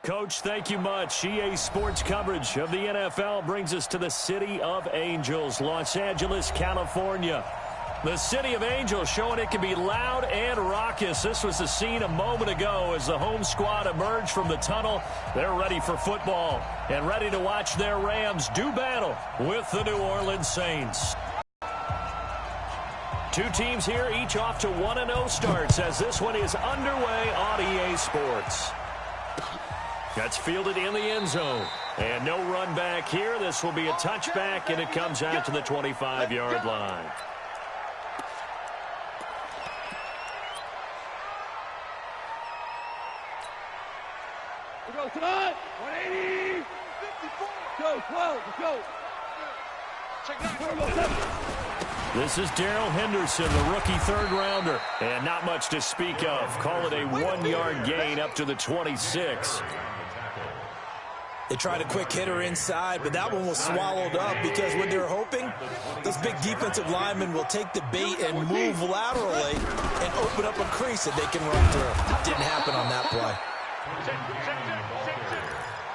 Coach, thank you much. EA Sports coverage of the NFL brings us to the City of Angels, Los Angeles, California. The City of Angels showing it can be loud and raucous. This was the scene a moment ago as the home squad emerged from the tunnel. They're ready for football and ready to watch their Rams do battle with the New Orleans Saints. Two teams here, each off to 1-0 starts as this one is underway on EA Sports. That's fielded in the end zone. And no run back here. This will be a touchback, and it comes out to the 25-yard line. We go, son! 180! 54! Go, 12, let's go! Check it out. This is Darrell Henderson, the rookie third-rounder. And not much to speak of. Call it a 1-yard gain up to the 26. They tried a quick hitter inside, but that one was swallowed up because what they're hoping, those big defensive linemen will take the bait and move laterally and open up a crease that they can run through. Didn't happen on that play.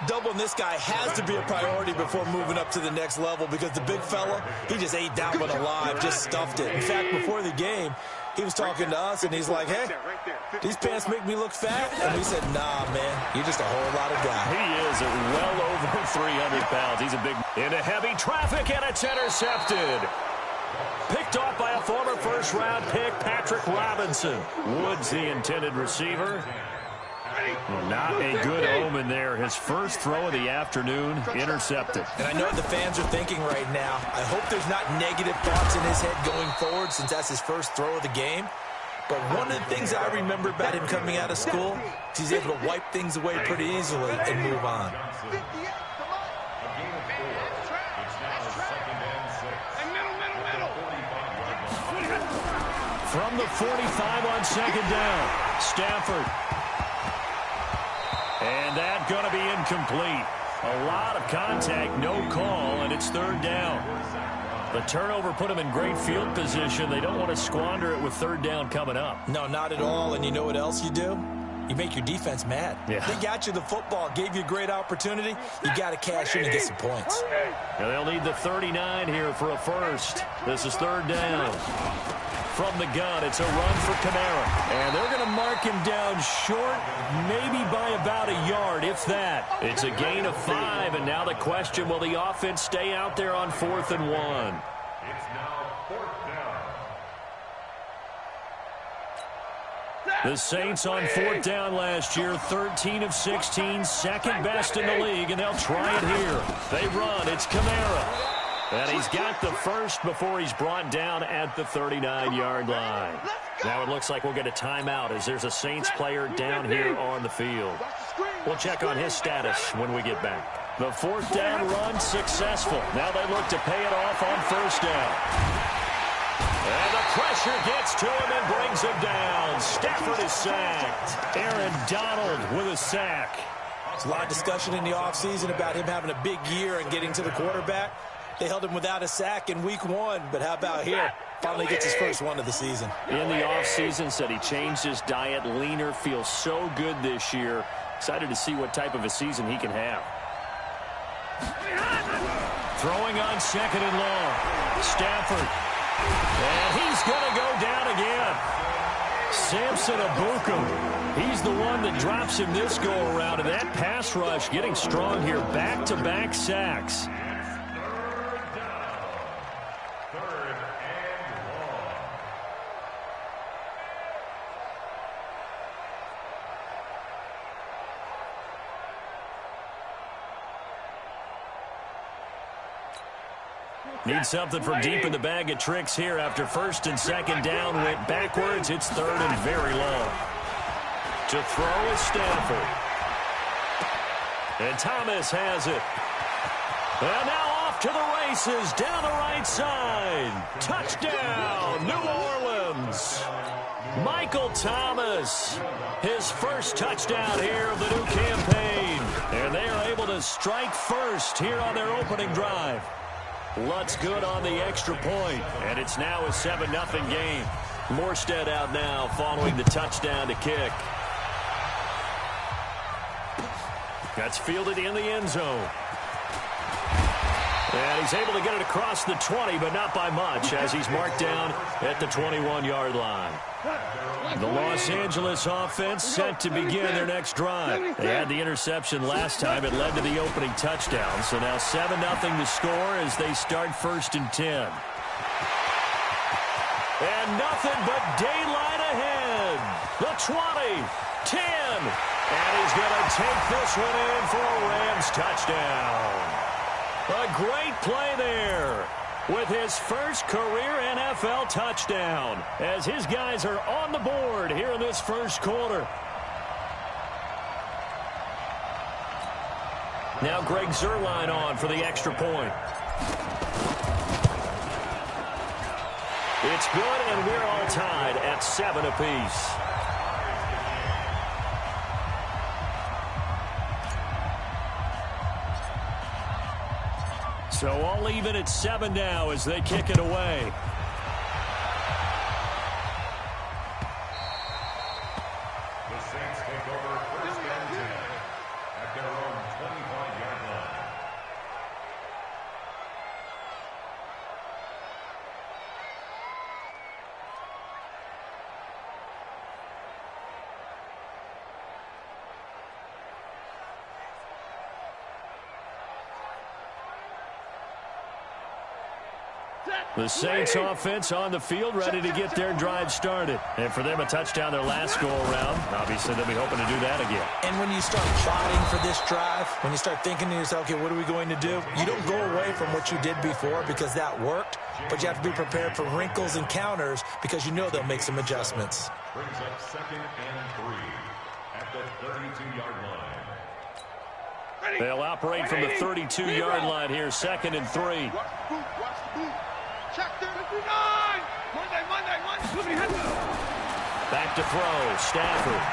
Doubling this guy has to be a priority before moving up to the next level because the big fella, he just ate that one alive, just stuffed it. In fact, before the game, he was talking to us, and he's like, hey, these pants make me look fat? And we said, nah, man, you're just a whole lot of guy. He is at well over 300 pounds. He's a big... Into heavy traffic, and it's intercepted. Picked off by a former first-round pick, Patrick Robinson. Woods, the intended receiver. Not a good omen there. His first throw of the afternoon, intercepted. And I know what the fans are thinking right now. I hope there's not negative thoughts in his head going forward since that's his first throw of the game. But one of the things I remember about him coming out of school is he's able to wipe things away pretty easily and move on. From the 45 on second down, Stafford. And that's going to be incomplete. A lot of contact, no call, and it's third down. The turnover put them in great field position. They don't want to squander it with third down coming up. No, not at all. And you know what else you do? You make your defense mad. Yeah. They got you the football, gave you a great opportunity. You got to cash in and get some points. And they'll need the 39 here for a first. This is third down. From the gun, it's a run for Kamara. And they're going to mark him down short, maybe by about a yard, if that. It's a gain of 5, and now the question, will the offense stay out there on 4th and 1? It's now 4th down. The Saints on 4th down last year, 13 of 16, second best in the league, and they'll try it here. They run, it's Kamara. And he's got the first before he's brought down at the 39-yard line. Now it looks like we'll get a timeout as there's a Saints player down here on the field. We'll check on his status when we get back. The 4th down run successful. Now they look to pay it off on first down. And the pressure gets to him and brings him down. Stafford is sacked. Aaron Donald with a sack. There's a lot of discussion in the offseason about him having a big year and getting to the quarterback. They held him without a sack in week 1, but how about here? Finally gets his first one of the season. In the offseason, said he changed his diet, leaner, feels so good this year. Excited to see what type of a season he can have. Throwing on second and long. Stafford. And he's going to go down again. Samson Abukum. He's the one that drops him this go-around. And that pass rush getting strong here. Back-to-back sacks. Need something from deep in the bag of tricks here after first and second down went backwards. It's third and very long. To throw is Stafford. And Thomas has it. And now off to the races down the right side. Touchdown, New Orleans. Michael Thomas, his first touchdown here of the new campaign. And they are able to strike first here on their opening drive. Lutz good on the extra point, and it's now a 7-0 game. Morstead out now following the touchdown to kick. That's fielded in the end zone. And he's able to get it across the 20, but not by much, as he's marked down at the 21-yard line. The Los Angeles offense set to begin their next drive. They had the interception last time. It led to the opening touchdown. So now 7-0 to score as they start 1st and 10. And nothing but daylight ahead. The 20, 10. And he's going to take this one in for a Rams touchdown. A great play there with his first career NFL touchdown as his guys are on the board here in this first quarter. Now Greg Zuerlein on for the extra point. It's good, and we're all tied at 7 apiece. So all even at 7 now as they kick it away. The Saints take over 1st and 10 at their own 25-yard line. The Saints offense on the field, ready to get their drive started. And for them, a touchdown their last go-around. Obviously, they'll be hoping to do that again. And when you start plotting for this drive, when you start thinking to yourself, okay, what are we going to do? You don't go away from what you did before because that worked, but you have to be prepared for wrinkles and counters because you know they'll make some adjustments. Brings up 2nd and 3 at the 32-yard line. They'll operate from the 32-yard line here, 2nd and 3. Check 59. Monday. Back to throw, Stafford.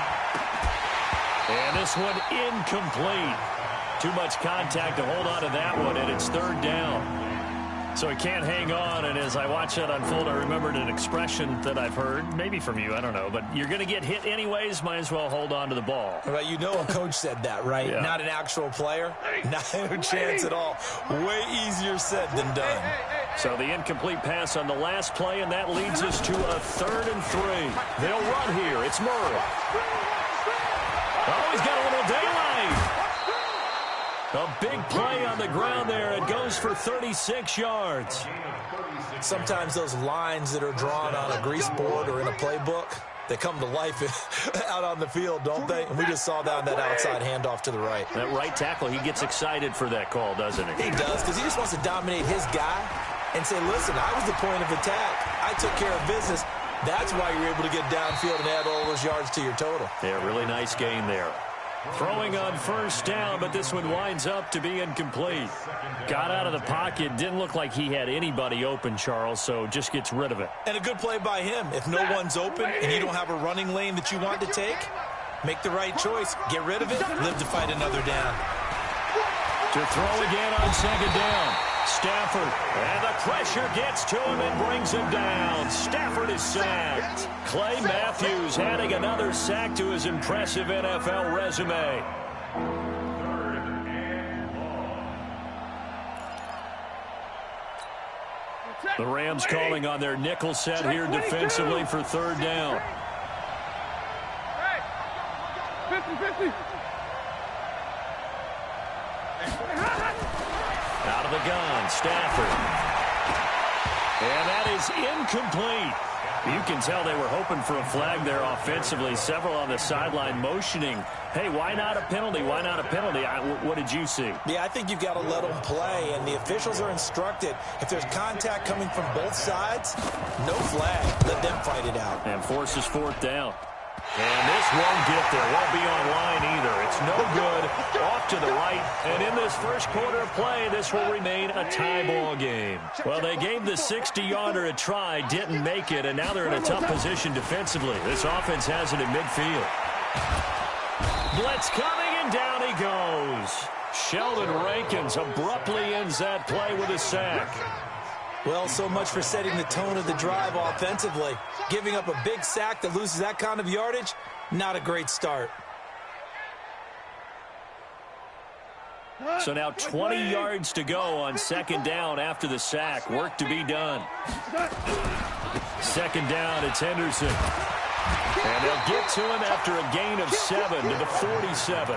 And this one incomplete. Too much contact to hold on to that one, and it's 3rd down. So he can't hang on, and as I watch that unfold, I remembered an expression that I've heard, maybe from you, I don't know, but you're going to get hit anyways, might as well hold on to the ball. Well, you know a coach said that, right? Yeah. Not an actual player. Not a chance at all. Way easier said than done. So the incomplete pass on the last play, and that leads us to a 3rd and 3. They'll run here. It's Murray. Oh, he's got a little daylight. A big play on the ground there. It goes for 36 yards. Sometimes those lines that are drawn on a grease board or in a playbook, they come to life out on the field, don't they? And we just saw that on that outside handoff to the right. That right tackle, he gets excited for that call, doesn't he? He does, because he just wants to dominate his guy and say, listen, I was the point of attack. I took care of business. That's why you're able to get downfield and add all those yards to your total. Yeah, really nice gain there. Throwing on 1st down, but this one winds up to be incomplete. Got out of the pocket. Didn't look like he had anybody open, Charles, so just gets rid of it. And a good play by him. If no one's open and you don't have a running lane that you want to take, make the right choice. Get rid of it. Live to fight another down. To throw again on 2nd down. Stafford, and the pressure gets to him and brings him down. Stafford is sacked. Clay Matthews adding another sack to his impressive NFL resume. The Rams calling on their nickel set here defensively for 3rd down. 50-50. Out of the gun, Stafford. And that is incomplete. You can tell they were hoping for a flag there offensively. Several on the sideline motioning, hey, why not a penalty? Why not a penalty? What did you see? Yeah, I think you've got to let them play, and the officials are instructed, if there's contact coming from both sides, no flag. Let them fight it out. And forces 4th down. And this won't get there. Won't be on line either. It's no good. Off to the right. And in this first quarter of play, this will remain a tie ball game. Well, they gave the 60-yarder a try, didn't make it, and now they're in a tough position defensively. This offense has it in midfield. Blitz coming, and down he goes. Sheldon Rankins abruptly ends that play with a sack. Well, so much for setting the tone of the drive offensively. Giving up a big sack that loses that kind of yardage, not a great start. So now 20 yards to go on second down after the sack. Work to be done. Second down, it's Henderson. And they'll get to him after a gain of 7 to the 47.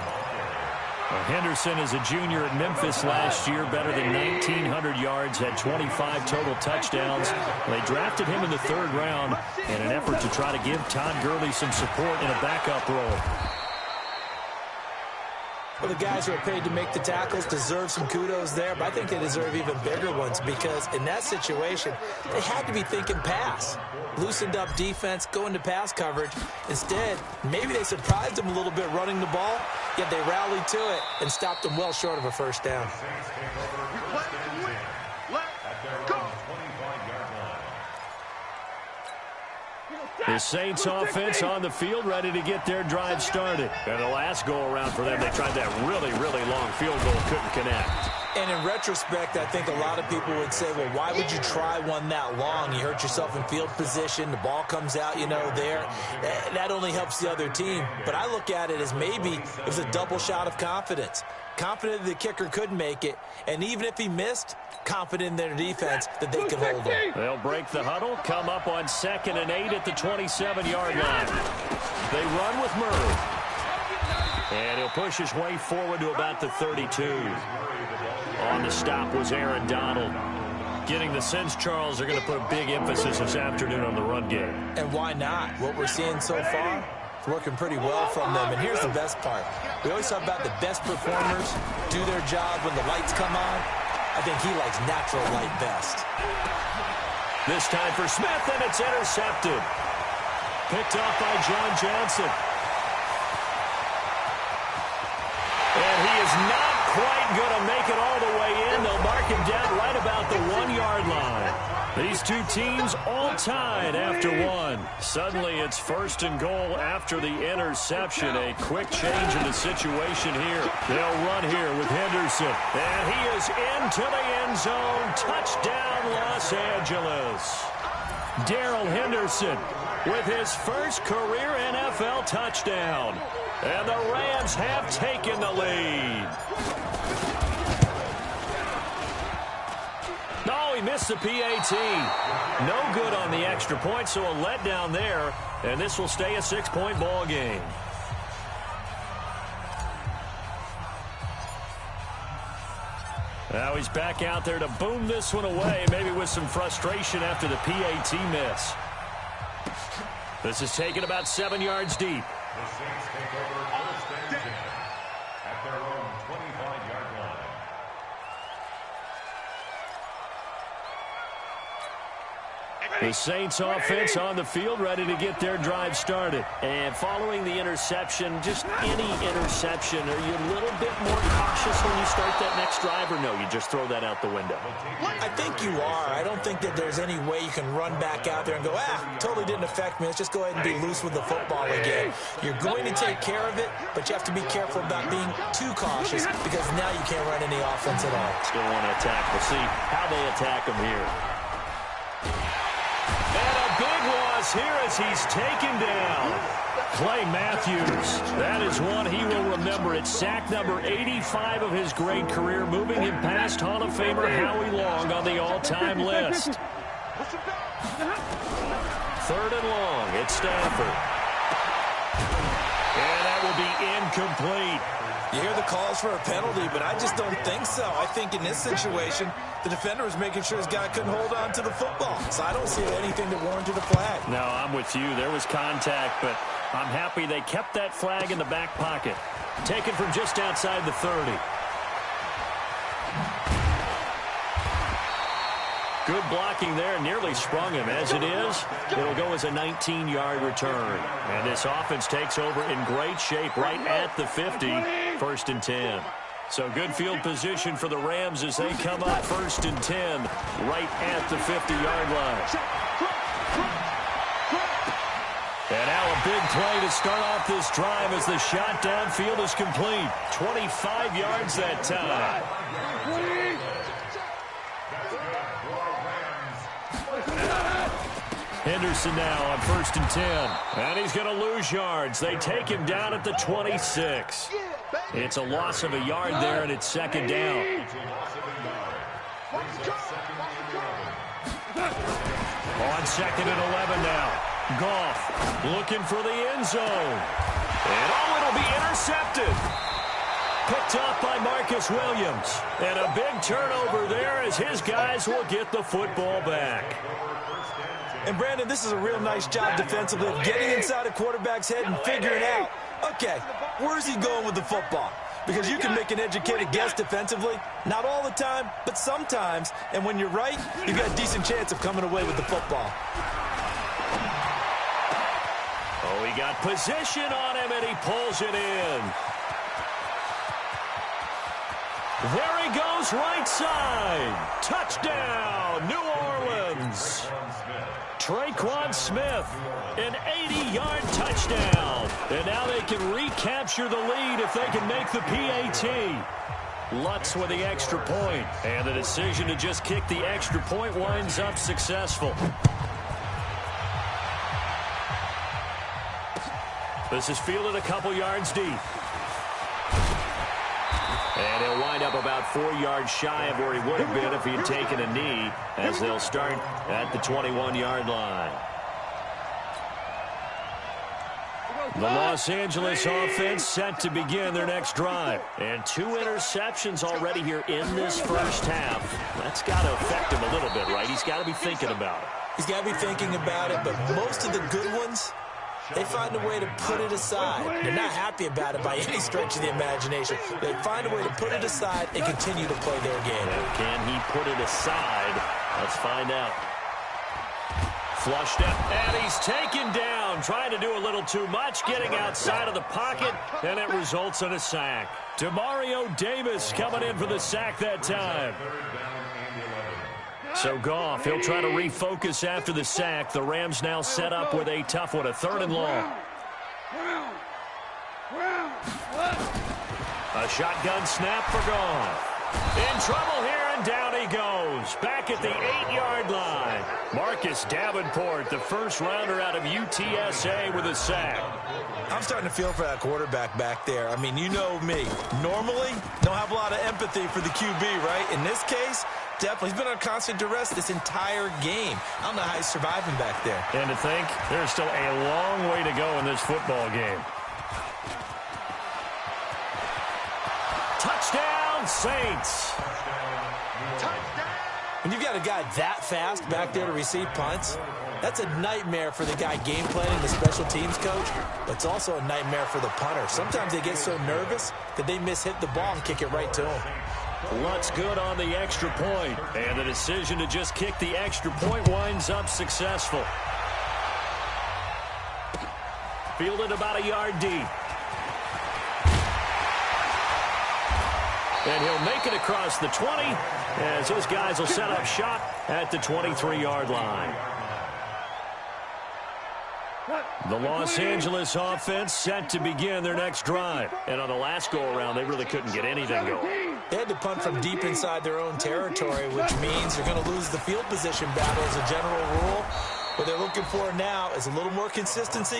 Well, Henderson is a junior at Memphis last year, better than 1,900 yards, had 25 total touchdowns. They drafted him in the 3rd round in an effort to try to give Todd Gurley some support in a backup role. Well, the guys who are paid to make the tackles deserve some kudos there, but I think they deserve even bigger ones because in that situation, they had to be thinking pass. Loosened up defense, going to pass coverage. Instead, maybe they surprised them a little bit running the ball, yet they rallied to it and stopped them well short of a first down. The Saints offense on the field, ready to get their drive started. And the last go-around for them, they tried that really, really long field goal, couldn't connect. And in retrospect, I think a lot of people would say, well, why would you try one that long? You hurt yourself in field position. The ball comes out, there. That only helps the other team. But I look at it as maybe it was a double shot of confidence. Confident the kicker could make it. And even if he missed, confident in their defense that they could hold him. They'll break the huddle, come up on 2nd and 8 at the 27-yard line. They run with Murray. And he'll push his way forward to about the 32. On the stop was Aaron Donald. Getting the sense, Charles, they're going to put a big emphasis this afternoon on the run game. And why not? What we're seeing so far, it's working pretty well from them. And here's the best part. We always talk about the best performers do their job when the lights come on. I think he likes natural light best. This time for Smith, and it's intercepted. Picked off by John Johnson. And he is not quite going to make it all the way in. They'll mark him down right about the 1-yard line. These two teams all tied after 1. Suddenly it's 1st and goal after the interception. A quick change in the situation here. They'll run here with Henderson. And he is into the end zone. Touchdown, Los Angeles. Darrell Henderson with his first career NFL touchdown. And the Rams have taken the lead. No, he missed the PAT. No good on the extra point, so a letdown there. And this will stay a 6-point ball game. Now he's back out there to boom this one away, maybe with some frustration after the PAT miss. This is taken about 7 yards deep. The Saints take over 1st and 10 at their own 25-yard line. The Saints offense on the field, ready to get their drive started. And following the interception, just any interception, are you a little bit more cautious when you start that next drive, or no, you just throw that out the window? I think you are. I don't think that there's any way you can run back out there and go, totally didn't affect me. Let's just go ahead and be loose with the football again. You're going to take care of it, but you have to be careful about being too cautious because now you can't run any offense at all. Still want to attack. We'll see how they attack him here. And a big loss here as he's taken down. Clay Matthews, that is one he will remember. It's sack number 85 of his great career, moving him past Hall of Famer Howie Long on the all-time list. 3rd and long, it's Stafford. And that will be incomplete. You hear the calls for a penalty, but I just don't think so. I think in this situation, the defender was making sure his guy couldn't hold on to the football. So I don't see anything that warranted a flag. No, I'm with you. There was contact, but I'm happy they kept that flag in the back pocket. Taken from just outside the 30. Good blocking there, nearly sprung him. As it is, it'll go as a 19-yard return. And this offense takes over in great shape right at the 50, 1st and 10. So good field position for the Rams as they come up 1st and 10 right at the 50-yard line. And now a big play to start off this drive as the shot downfield is complete. 25 yards that time. Henderson now on 1st and 10. And he's going to lose yards. They take him down at the 26. It's a loss of a yard there, and it's second down. On second and 11 now. Goff looking for the end zone. And it'll be intercepted. Picked up by Marcus Williams. And a big turnover there as his guys will get the football back. And, Brandon, this is a real nice job defensively of getting inside a quarterback's head and figuring out, okay, where's he going with the football? Because you can make an educated guess defensively, not all the time, but sometimes. And when you're right, you've got a decent chance of coming away with the football. Oh, he got position on him, and he pulls it in. There he goes, right side. Touchdown, New Orleans. Traquan Smith, an 80-yard touchdown. And now they can recapture the lead if they can make the PAT. Lutz with the extra point. And the decision to just kick the extra point winds up successful. This is fielded a couple yards deep. And he'll wind up about 4 yards shy of where he would have been if he had taken a knee, as they'll start at the 21-yard line. The Los Angeles offense set to begin their next drive. And 2 interceptions already here in this first half. That's got to affect him a little bit, right? He's got to be thinking about it. He's got to be thinking about it, but most of the good ones, they find a way to put it aside. They're not happy about it by any stretch of the imagination. They find a way to put it aside and continue to play their game. Can he put it aside? Let's find out. Flushed up, and he's taken down. Trying to do a little too much, getting outside of the pocket, and it results in a sack. Demario Davis coming in for the sack that time. So Goff, he'll try to refocus after the sack. The Rams now set up with a tough one, a 3rd and long. A shotgun snap for Goff. In trouble here, and down he goes. Back at the 8-yard line. Marcus Davenport, the first rounder out of UTSA with a sack. I'm starting to feel for that quarterback back there. I mean, you know me. Normally, don't have a lot of empathy for the QB, right? In this case, definitely. He's been on constant duress this entire game. I don't know how he's surviving back there. And to think, there's still a long way to go in this football game. Touchdown, Saints. When you've got a guy that fast back there to receive punts, that's a nightmare for the guy game planning, the special teams coach, but it's also a nightmare for the punter. Sometimes they get so nervous that they mishit the ball and kick it right to him. Lutz good on the extra point, and the decision to just kick the extra point winds up successful. Fielded about a yard deep. And he'll make it across the 20, as those guys will set up shop at the 23-yard line. The Los Angeles offense set to begin their next drive. And on the last go-around, they really couldn't get anything going. They had to punt from deep inside their own territory, which means they're going to lose the field position battle as a general rule. What they're looking for now is a little more consistency,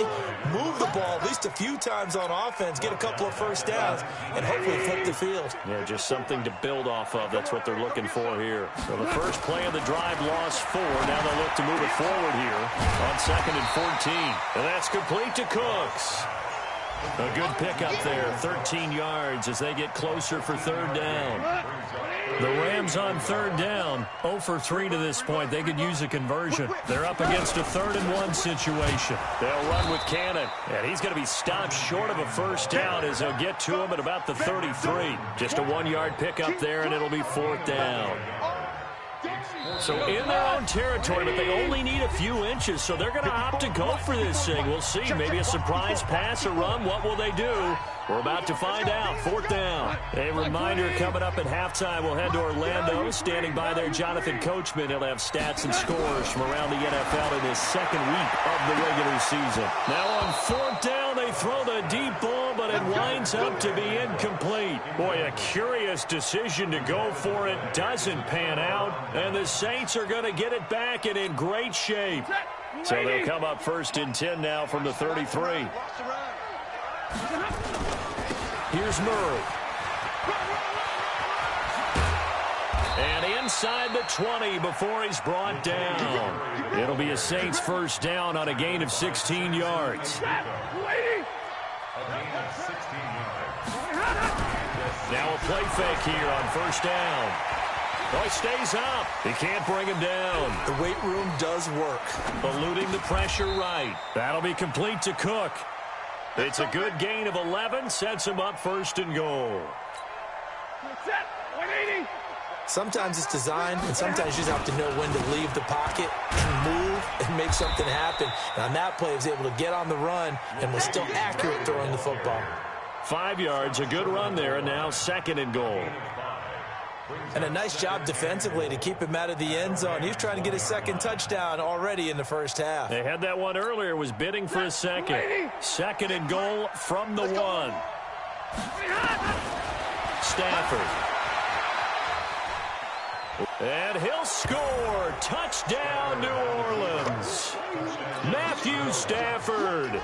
move the ball at least a few times on offense, get a couple of first downs, and hopefully flip the field. Yeah, just something to build off of. That's what they're looking for here. So the first play of the drive lost 4. Now they'll look to move it forward here on 2nd and 14. And that's complete to Cooks. A good pickup there, 13 yards as they get closer for 3rd down. The Rams on 3rd down, 0 for 3 to this point. They could use a conversion. They're up against a 3rd and 1 situation. They'll run with Cannon, and he's going to be stopped short of a first down as they'll get to him at about the 33. Just a 1-yard pickup there, and it'll be 4th down. So in their own territory, but they only need a few inches, so they're going to opt to go for this thing. We'll see. Maybe a surprise pass or run. What will they do? We're about to find out. 4th down. A reminder coming up at halftime. We'll head to Orlando. Standing by there, Jonathan Coachman. He'll have stats and scores from around the NFL in his 2nd week of the regular season. Now on 4th down, they throw the deep ball, but it winds up to be incomplete. Boy, a curious decision to go for it. Doesn't pan out, and the Saints are going to get it back and in great shape. So they'll come up 1st and 10 now from the 33. Here's Murray. And inside the 20 before he's brought down. It'll be a Saints first down on a gain of 16 yards. Now a play fake here on first down. Oh, he stays up. He can't bring him down. The weight room does work. Eluding the pressure right. That'll be complete to Cook. It's a good gain of 11. Sets him up first and goal. Sometimes it's designed, and sometimes you just have to know when to leave the pocket, move, and make something happen. And on that play, he was able to get on the run and was still accurate throwing the football. 5 yards, a good run there, and now second and goal. And a nice job defensively to keep him out of the end zone. He was trying to get his second touchdown already in the first half. They had that one earlier, was bidding for a second. Second and goal from the 1. Stafford. And he'll score. Touchdown, New Orleans. Matthew Stafford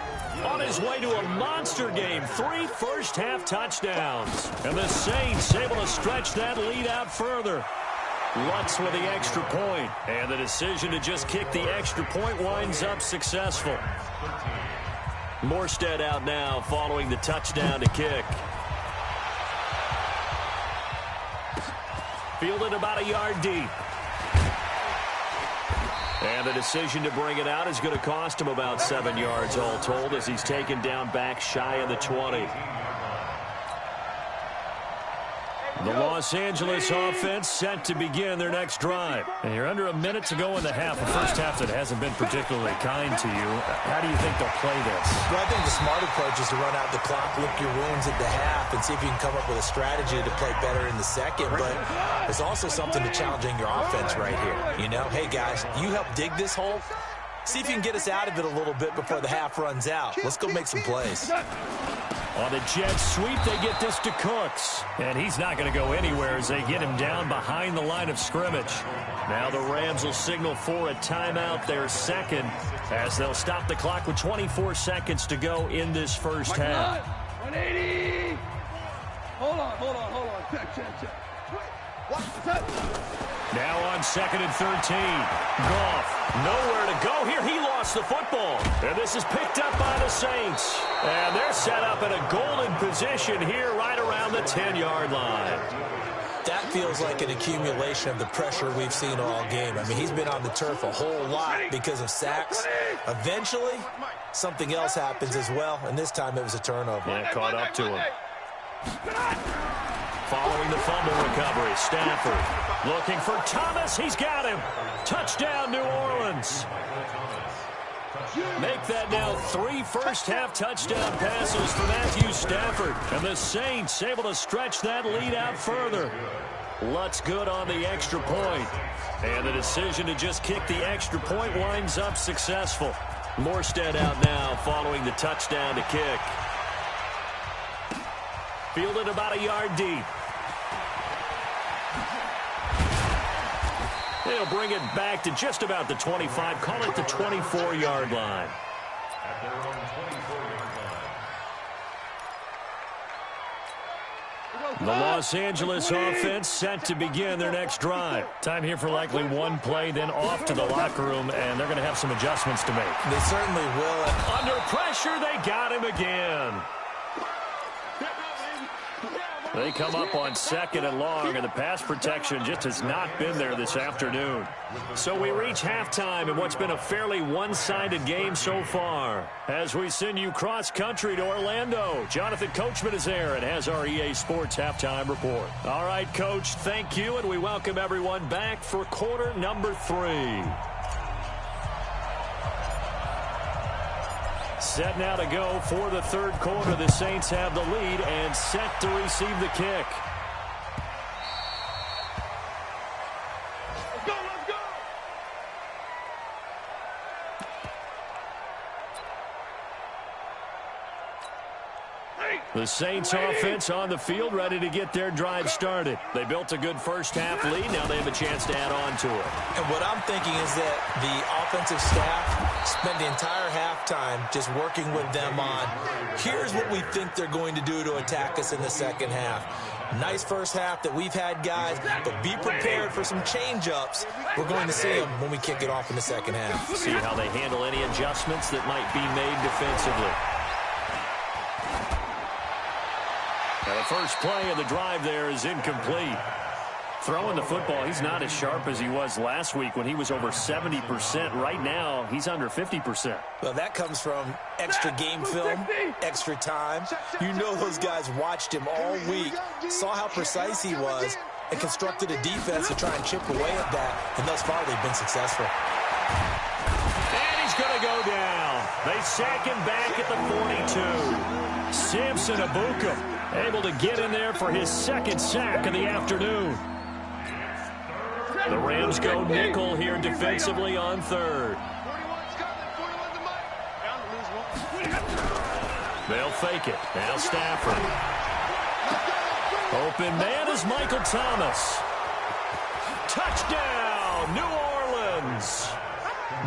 on his way to a monster game. 3 first-half touchdowns. And the Saints able to stretch that lead out further. Lutz with the extra point. And the decision to just kick the extra point winds up successful. Morstead out now following the touchdown to kick. Fielded about a yard deep. And the decision to bring it out is going to cost him about 7 yards all told as he's taken down back shy of the 20. The Los Angeles offense set to begin their next drive. And you're under a minute to go in the half. A first half that hasn't been particularly kind to you. How do you think they'll play this? Well, I think the smart approach is to run out the clock, lick your wounds at the half, and see if you can come up with a strategy to play better in the second. But there's also something to challenging your offense right here. You know, hey, guys, you help dig this hole. See if you can get us out of it a little bit before the half runs out. Let's go make some plays. On the jet sweep, they get this to Cooks. And he's not going to go anywhere as they get him down behind the line of scrimmage. Now the Rams will signal for a timeout, their second, as they'll stop the clock with 24 seconds to go in this first half. 180. Hold on. Check. Now on second and 13. Goff, nowhere to go here. He lost the football. And this is picked up by the Saints. And they're set up in a golden position here right around the 10-yard line. That feels like an accumulation of the pressure we've seen all game. I mean, he's been on the turf a whole lot because of sacks. Eventually, something else happens as well, and this time it was a turnover. Yeah, caught up to him. Following the fumble recovery, Stafford looking for Thomas. He's got him. Touchdown, New Orleans. Make that now 3 first-half touchdown passes for Matthew Stafford. And the Saints able to stretch that lead out further. Lutz good on the extra point. And the decision to just kick the extra point winds up successful. Morstead out now following the touchdown to kick. Fielded about a yard deep. They'll bring it back to just about the 25. Call it the 24-yard line. At their own 24-yard line. The Los Angeles offense set to begin their next drive. Time here for likely one play, then off to the locker room, and they're going to have some adjustments to make. They certainly will. Under pressure, they got him again. They come up on second and long, and the pass protection just has not been there this afternoon. So we reach halftime in what's been a fairly one-sided game so far. As we send you cross-country to Orlando, Jonathan Coachman is there and has our EA Sports halftime report. All right, Coach, thank you, and we welcome everyone back for quarter number 3. Set now to go for the third quarter. The Saints have the lead and set to receive the kick. Let's go. The Saints offense on the field, ready to get their drive started. They built a good first-half lead. Now they have a chance to add on to it. And what I'm thinking is that the offensive staff Spent the entire halftime just working with them on, here's what we think they're going to do to attack us in the second half. Nice first half that we've had, guys, but be prepared for some change-ups. We're going to see them when we kick it off in the second half. See how they handle any adjustments that might be made defensively. Now the first play of the drive there is incomplete. Throwing the football, he's not as sharp as he was last week when he was over 70%. Right now, he's under 50%. Well, that comes from extra game film, extra time. You know those guys watched him all week, saw how precise he was, and constructed a defense to try and chip away at that. And thus far, they've been successful. And he's going to go down. They sack him back at the 42. Samson Abuka able to get in there for his second sack of the afternoon. The Rams go nickel here defensively on third. They'll fake it. Now Stafford. Open man is Michael Thomas. Touchdown, New Orleans.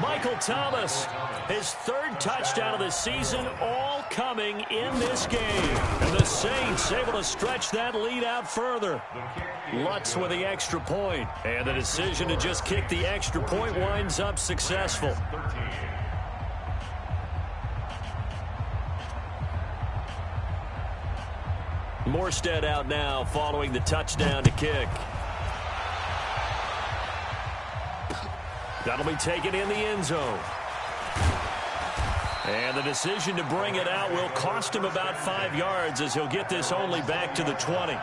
Michael Thomas, his third touchdown of the season, all coming in this game. And the Saints able to stretch that lead out further. Lutz with the extra point. And the decision to just kick the extra point winds up successful. Morstead out now following the touchdown to kick. That'll be taken in the end zone. And the decision to bring it out will cost him about 5 yards as he'll get this only back to the 20.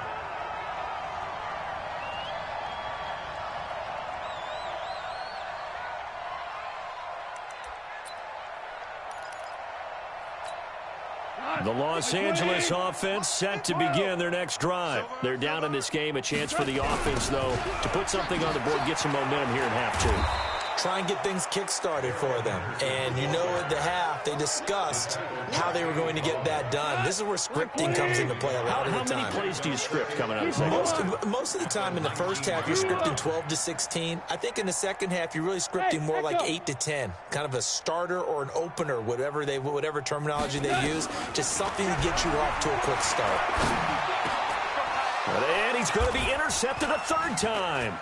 The Los Angeles offense set to begin their next drive. They're down in this game. A chance for the offense, though, to put something on the board, get some momentum here in half two. Try and get things kick-started for them. And you know at the half, they discussed how they were going to get that done. This is where scripting comes into play a lot of the time. How many plays do you script coming out of the second half? Most of the time in the first half, you're scripting 12 to 16. I think in the second half, you're really scripting more like 8 to 10. Kind of a starter or an opener, whatever terminology they use. Just something to get you off to a quick start. And he's going to be intercepted a third time.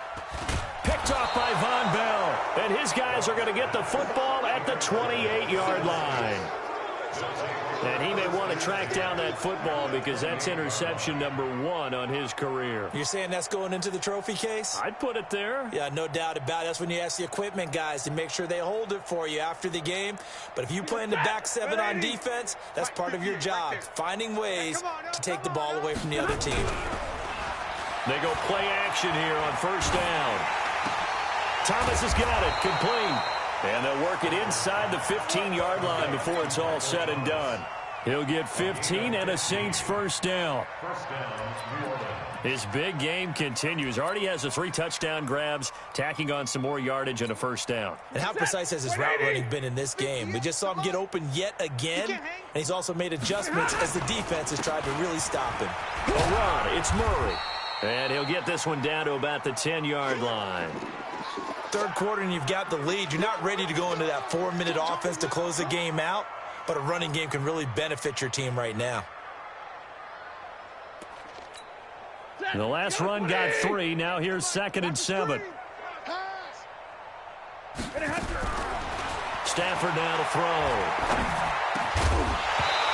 Picked off by Von Bell. And his guys are going to get the football at the 28-yard line. And he may want to track down that football because that's interception number 1 on his career. You're saying that's going into the trophy case? I'd put it there. Yeah, no doubt about it. That's when you ask the equipment guys to make sure they hold it for you after the game. But if you play in the back 7 on defense, that's part of your job, finding ways to take the ball away from the other team. They go play action here on first down. Thomas has got it, complete. And they'll work it inside the 15-yard line before it's all said and done. He'll get 15 and a Saints first down. His big game continues. Already has the 3 touchdown grabs, tacking on some more yardage and a first down. And how precise has his route running been in this game? We just saw him get open yet again, and he's also made adjustments as the defense has tried to really stop him. A run, it's Murray. And he'll get this one down to about the 10-yard line. Third quarter and you've got the lead. You're not ready to go into that 4-minute offense to close the game out, but a running game can really benefit your team right now. The last run got 3. Now here's 2nd and 7. Stafford now to throw.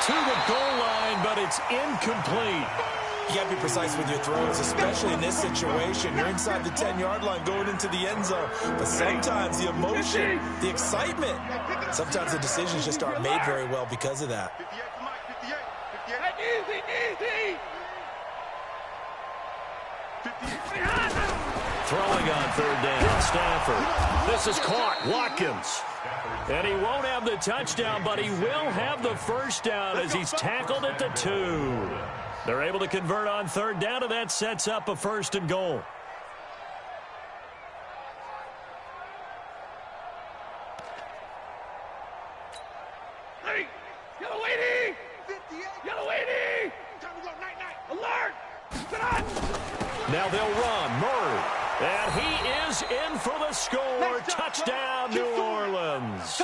To the goal line, but it's incomplete. You got to be precise with your throws, especially in this situation. You're inside the 10-yard line going into the end zone. But sometimes the emotion, the excitement, sometimes the decisions just aren't made very well because of that. Throwing on third down, Stafford. This is caught, Watkins. And he won't have the touchdown, but he will have the first down as he's tackled at the 2. They're able to convert on third down, and that sets up a 1st and goal. Hey, yellow lady! Yellow lady! Time to go, night, alert! Now they'll run. Murray And he is in for the score. Touchdown, New Orleans.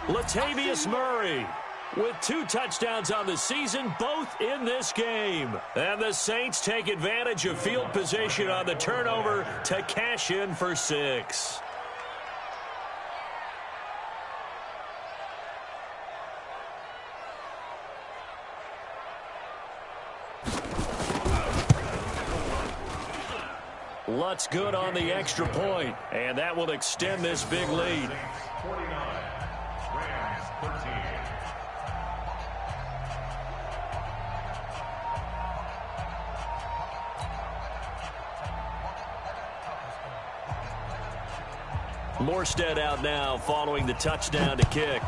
Latavius Murray with 2 touchdowns on the season, both in this game. And the Saints take advantage of field position on the turnover to cash in for 6. Lutz good on the extra point, and that will extend this big lead. 49, Rams 13. Morstead out now following the touchdown to kick.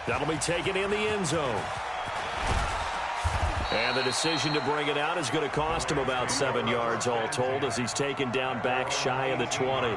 That'll be taken in the end zone. And the decision to bring it out is going to cost him about 7 yards all told as he's taken down back shy of the 20.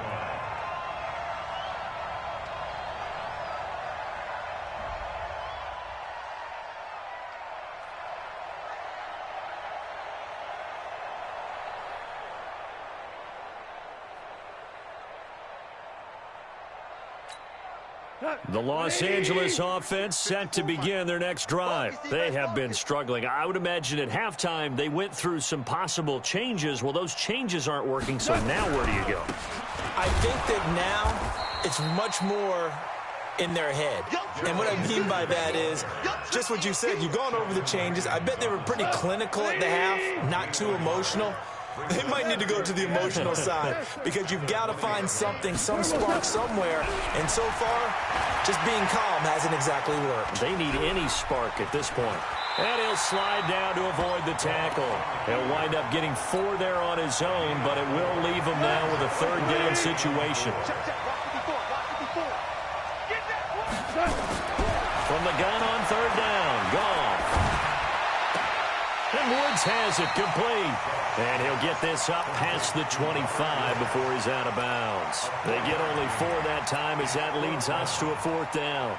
The Los Angeles offense set to begin their next drive. They have been struggling. I would imagine at halftime they went through some possible changes. Well, those changes aren't working, so now where do you go? I think that now it's much more in their head. And what I mean by that is just what you said. You've gone over the changes. I bet they were pretty clinical at the half, not too emotional. They might need to go to the emotional side because you've got to find something, some spark somewhere. And so far, just being calm hasn't exactly worked. They need any spark at this point. And he'll slide down to avoid the tackle. He'll wind up getting 4 there on his own, but it will leave him now with a 3rd down situation. From the gun on 3rd down, gone. And Woods has it complete. And he'll get this up past the 25 before he's out of bounds. They get only 4 that time as that leads us to a 4th down.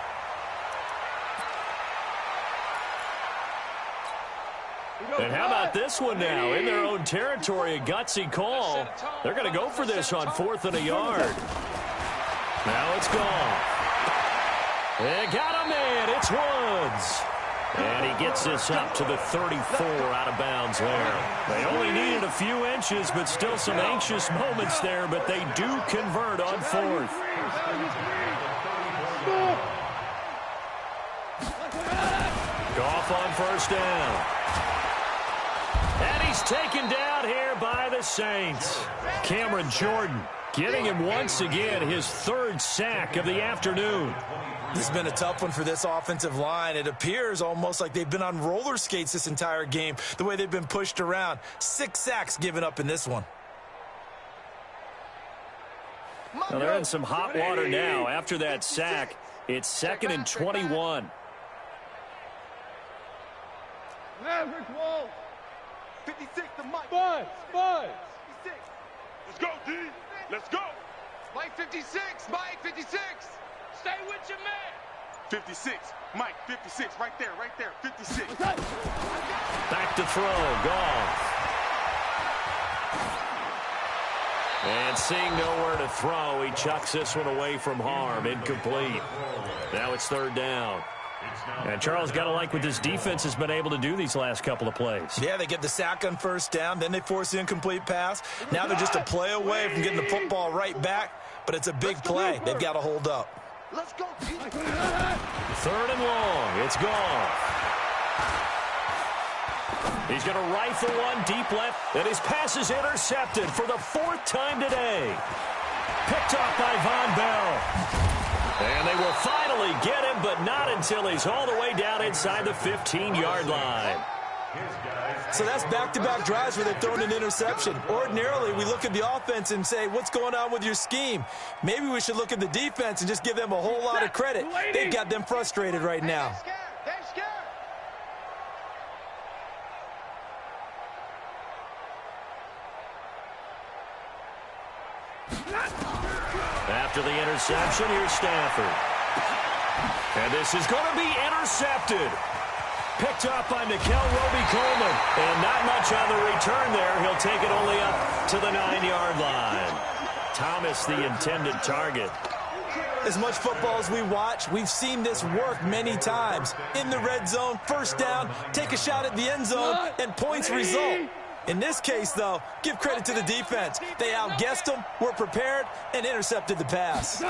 And how about this one now? In their own territory, a gutsy call. They're going to go for this on 4th and a yard. Now it's gone. They got a man. It's Woods. And he gets this up to the 34 out of bounds there. They only needed a few inches, but still some anxious moments there, but they do convert on 4th. Goff on 1st down. And he's taken down here by the Saints. Cameron Jordan getting him once again his 3rd sack of the afternoon. This has been a tough one for this offensive line. It appears almost like they've been on roller skates this entire game, the way they've been pushed around. 6 sacks given up in this one. Well, they're in some hot water now. After that sack, it's 2nd and 21. 56 to Mike. Five. 56. Let's go, D. Let's go. Mike 56. Mike 56. Stay with your man. 56. Mike 56. Right there. 56. Back to throw. Goff. And seeing nowhere to throw, he chucks this one away from harm. Incomplete. Now it's 3rd down. And Charles, got to like what this defense has been able to do these last couple of plays. Yeah, they get the sack on 1st down, then they force the incomplete pass. Now they're just a play away from getting the football right back, but it's a big play. They've got to hold up. Let's go. 3rd and long. It's gone. He's going to rifle one deep left, and his pass is intercepted for the 4th time today. Picked off by Von Bell. And they will finally get him, but not until he's all the way down inside the 15-yard line. So that's back-to-back drives where they've thrown an interception. Ordinarily, we look at the offense and say, what's going on with your scheme? Maybe we should look at the defense and just give them a whole lot of credit. They've got them frustrated right now. They're scared. After the interception, here's Stafford. And this is going to be intercepted. Picked up by Nickel Roby-Coleman. And not much on the return there. He'll take it only up to the 9-yard line. Thomas, the intended target. As much football as we watch, we've seen this work many times. In the red zone, first down, take a shot at the end zone, and points result. In this case, though, give credit to the defense. They outguessed them, were prepared, and intercepted the pass.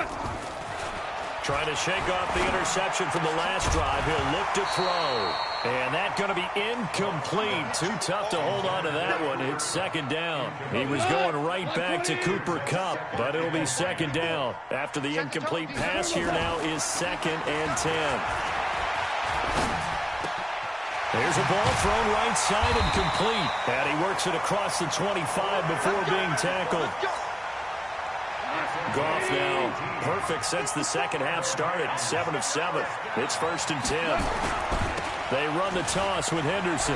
Trying to shake off the interception from the last drive. He'll look to throw. And that's going to be incomplete. Too tough to hold on to that one. It's second down. He was going right back to Cooper Kupp, but it'll be second down. After the incomplete pass, here now is 2nd and 10. There's a ball thrown right side and complete. And he works it across the 25 before being tackled. Goff now perfect since the second half started. 7 of 7. It's 1st and 10. They run the toss with Henderson.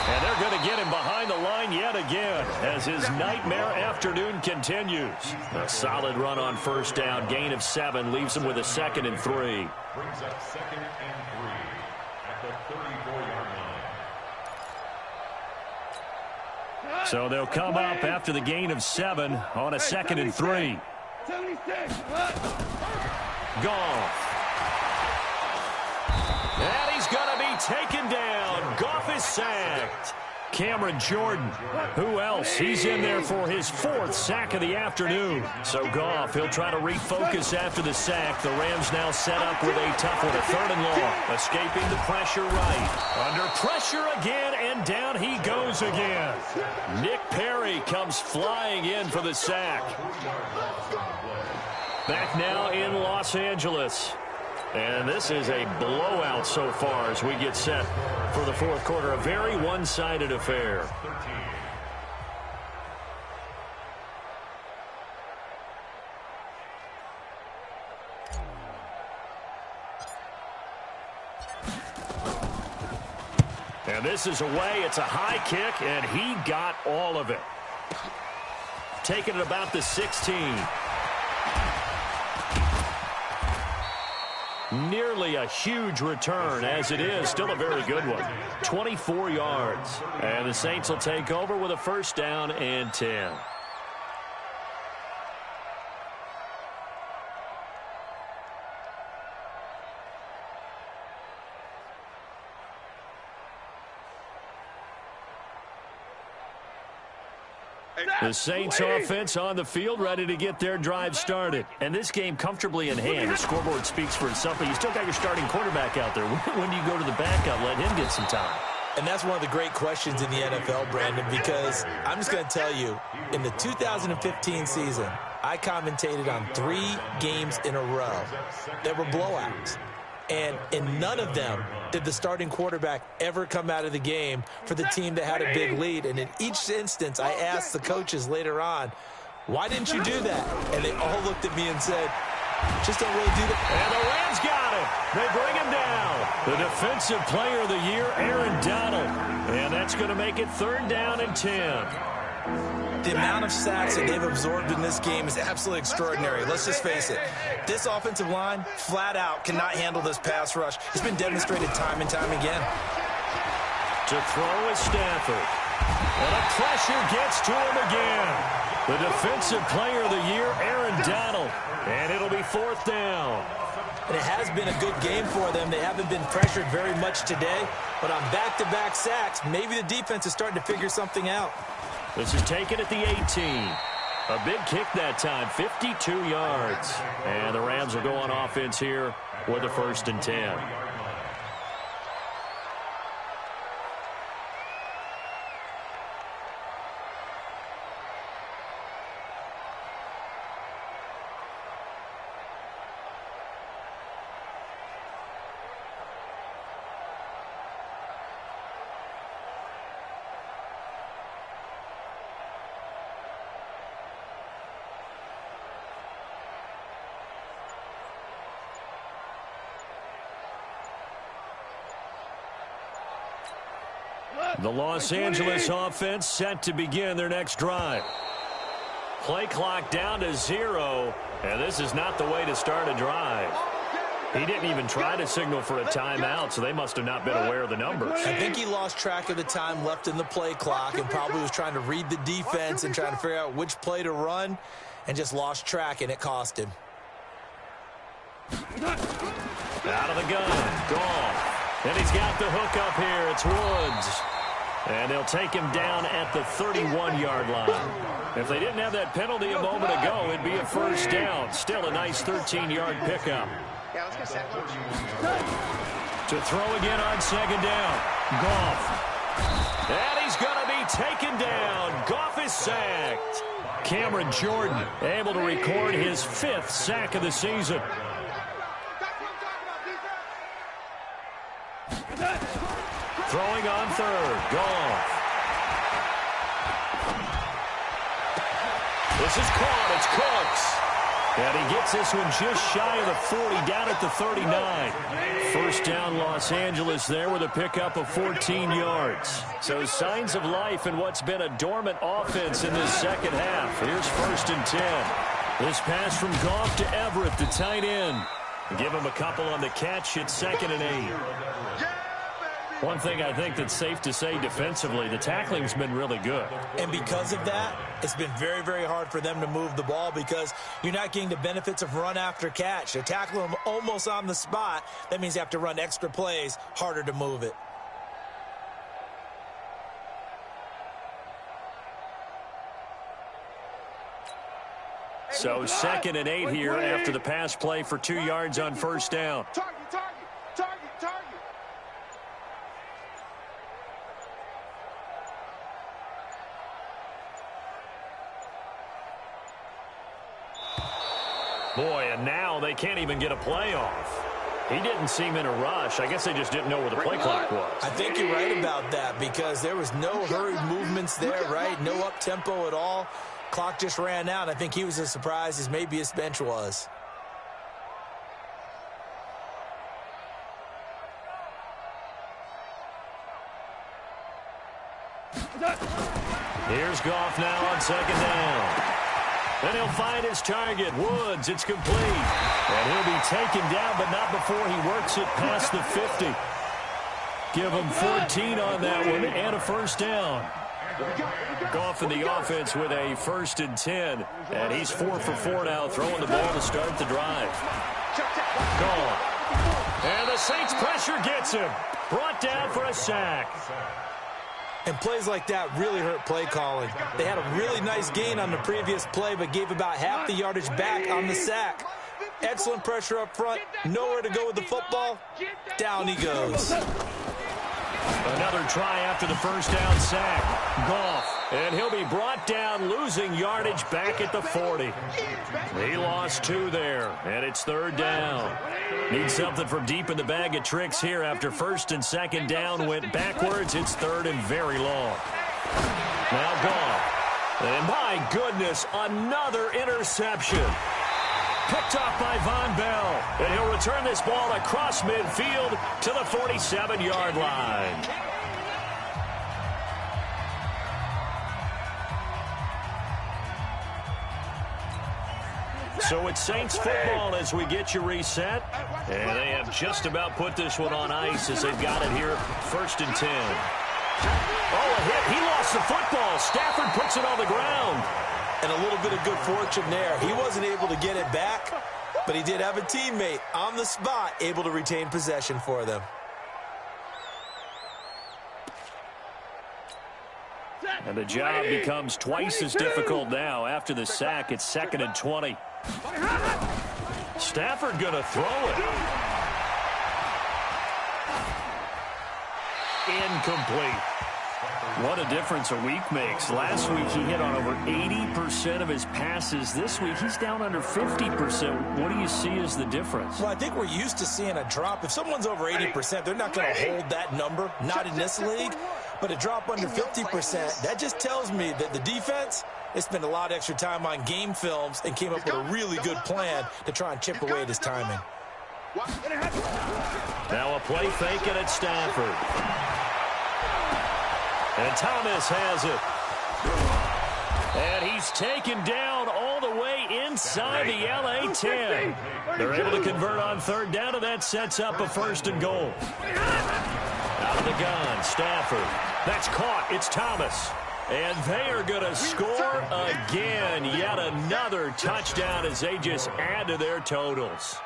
And they're going to get him behind the line yet again as his nightmare afternoon continues. A solid run on first down. Gain of 7 leaves him with a 2nd and 3. Brings up 2nd and 3 at the 34-yard line. So they'll come up after the gain of 7 on a 2nd and 3. 76. Goff. And he's going to be taken down. Goff is sacked. Cameron Jordan. Who else? He's in there for his 4th sack of the afternoon. So Goff, he'll try to refocus after the sack. The Rams now set up with a tough one, a 3rd and long. Escaping the pressure right. Under pressure again, and down he goes again. Nick Perry comes flying in for the sack. Back now in Los Angeles. And this is a blowout so far as we get set for the 4th quarter. A very one-sided affair. And this is away. It's a high kick, and he got all of it. Taking it about the 16. Nearly a huge return, as it is. Still a very good one. 24 yards. And the Saints will take over with a 1st down and 10. The Saints offense on the field, ready to get their drive started. And this game comfortably in hand. The scoreboard speaks for itself, but you still got your starting quarterback out there. When do you go to the backup, let him get some time? And that's one of the great questions in the NFL, Brandon, because I'm just going to tell you, in the 2015 season, I commentated on 3 games in a row that were blowouts. And in none of them did the starting quarterback ever come out of the game for the team that had a big lead. And in each instance, I asked the coaches later on, why didn't you do that? And they all looked at me and said, just don't really do that. And the Rams got him. They bring him down. The Defensive Player of the Year, Aaron Donald. And that's going to make it 3rd down and 10. The amount of sacks that they've absorbed in this game is absolutely extraordinary. Let's just face it. This offensive line, flat out, cannot handle this pass rush. It's been demonstrated time and time again. To throw is Stafford. And the pressure gets to him again. The Defensive Player of the Year, Aaron Donald. And it'll be 4th down. And it has been a good game for them. They haven't been pressured very much today. But on back-to-back sacks, maybe the defense is starting to figure something out. This is taken at the 18. A big kick that time, 52 yards. And the Rams will go on offense here with a 1st and 10. The Los Angeles offense set to begin their next drive. Play clock down to 0, and this is not the way to start a drive. He didn't even try to signal for a timeout, so they must have not been aware of the numbers. I think he lost track of the time left in the play clock and probably was trying to read the defense and trying to figure out which play to run and just lost track, and it cost him. Out of the gun, Goff. And he's got the hook up here. It's Woods. And they'll take him down at the 31-yard line. If they didn't have that penalty a moment ago, it'd be a first down. Still a nice 13-yard pickup. Yeah, let's get sacked. To throw again on second down. Goff. And he's going to be taken down. Goff is sacked. Cameron Jordan able to record his 5th sack of the season. Throwing on third. Goff. This is caught. It's Cooks. And he gets this one just shy of the 40, down at the 39. First down, Los Angeles there with a pickup of 14 yards. So signs of life in what's been a dormant offense in this second half. Here's 1st and 10. This pass from Goff to Everett, the tight end. Give him a couple on the catch. It's 2nd and 8. One thing I think that's safe to say defensively, the tackling's been really good. And because of that, it's been very, very hard for them to move the ball because you're not getting the benefits of run after catch. They're tackling them almost on the spot. That means you have to run extra plays, harder to move it. So 2nd and 8 here after the pass play for 2 yards on first down. Target. Boy, and now they can't even get a play off. He didn't seem in a rush. I guess they just didn't know where the play clock was. I think you're right about that because there was no hurried movements there, right? No up-tempo at all. Clock just ran out. I think he was as surprised as maybe his bench was. Here's Goff now on second down. Then he'll find his target, Woods. It's complete. And he'll be taken down, but not before he works it past the 50. Give him 14 on that one and a first down. Goff in the offense with a 1st and 10. And he's 4 for 4 now, throwing the ball to start the drive. Goff. And the Saints pressure gets him. Brought down for a sack. And plays like that really hurt play calling. They had a really nice gain on the previous play, but gave about half the yardage back on the sack. Excellent pressure up front. Nowhere to go with the football. Down he goes. Another try after the first down sack. Goff. And he'll be brought down, losing yardage back at the 40. He lost 2 there, and it's 3rd down. Need something from deep in the bag of tricks here after 1st and 2nd down went backwards. It's 3rd and very long. Now Goff. And my goodness, another interception. Picked off by Von Bell. And he'll return this ball across midfield to the 47-yard line. So it's Saints football as we get you reset. And they have just about put this one on ice as they've got it here, 1st and 10. Oh, a hit. He lost the football. Stafford puts it on the ground. And a little bit of good fortune there. He wasn't able to get it back, but he did have a teammate on the spot able to retain possession for them. And the job becomes twice as difficult now. After the sack, it's 2nd and 20. Stafford going to throw it. Incomplete. What a difference a week makes. Last week he hit on over 80% of his passes. This week he's down under 50%. What do you see as the difference? Well, I think we're used to seeing a drop. If someone's over 80%, they're not going to hold that number, not in this league. But a drop under 50%, that just tells me that the defense, they spent a lot of extra time on game films and came up with a really good plan to try and chip away at his timing. Now a play fake and it's Stafford. And Thomas has it. And he's taken down all the way inside the LA 10. They're able to convert on third down, and that sets up a 1st and goal. Out of the gun, Stafford. That's caught. It's Thomas. And they are going to score again. Yet another touchdown as they just add to their totals.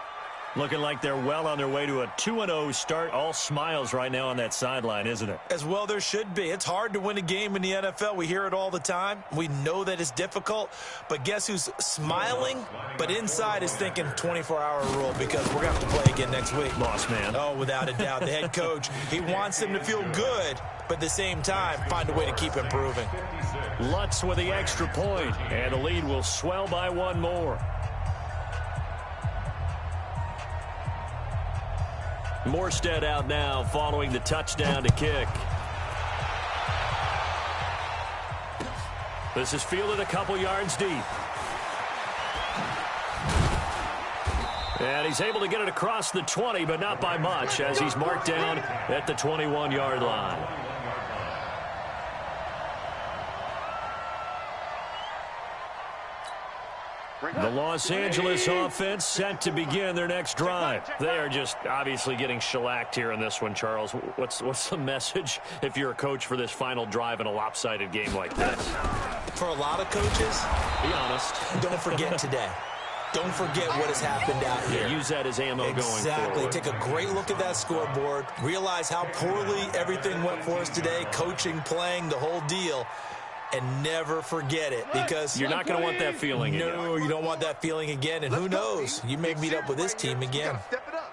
Looking like they're well on their way to a 2-0 start. All smiles right now on that sideline, isn't it? As well there should be. It's hard to win a game in the NFL. We hear it all the time. We know that it's difficult. But guess who's smiling? But inside is thinking 24-hour rule because we're going to have to play again next week. Lost man. Oh, without a doubt. The head coach, he wants them to feel good, but at the same time, find a way to keep improving. Lutz with the extra point, and the lead will swell by one more. Morstead out now following the touchdown to kick. This is fielded a couple yards deep. And he's able to get it across the 20, but not by much, as he's marked down at the 21-yard line. The Los Angeles offense set to begin their next drive. They are just obviously getting shellacked here in this one, Charles. What's the message if you're a coach for this final drive in a lopsided game like this? For a lot of coaches, be honest. Don't forget today. Don't forget what has happened out here. Yeah, use that as ammo going forward. Exactly. Take a great look at that scoreboard. Realize how poorly everything went for us today. Coaching, playing, the whole deal. And never forget it, because you're not going to want that feeling again. No, you don't want that feeling again. And who knows? You may meet up with this team again. Step it up.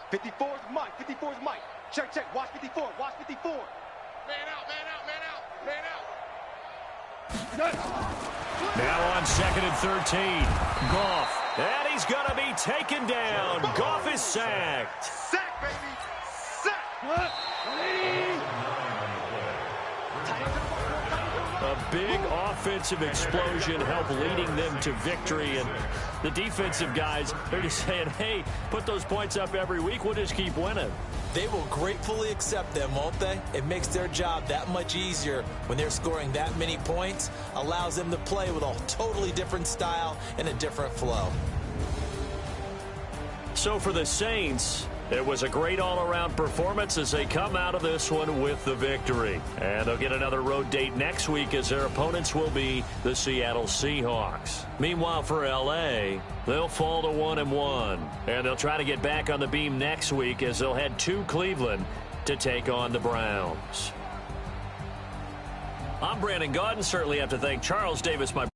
54 is Mike. 54 is Mike. Check, check. Watch 54. Watch 54. Man out, man out, man out, man out. Now on 2nd and 13. Goff. And he's going to be taken down. Goff is sacked. Sack, baby. Sack. A big offensive explosion helped leading them to victory. And the defensive guys, they're just saying, hey, put those points up every week. We'll just keep winning. They will gratefully accept them, won't they? It makes their job that much easier when they're scoring that many points. Allows them to play with a totally different style and a different flow. So for the Saints, it was a great all-around performance as they come out of this one with the victory. And they'll get another road date next week as their opponents will be the Seattle Seahawks. Meanwhile, for L.A., they'll fall to 1-1. And they'll try to get back on the beam next week as they'll head to Cleveland to take on the Browns. I'm Brandon Gaudin. Certainly have to thank Charles Davis, my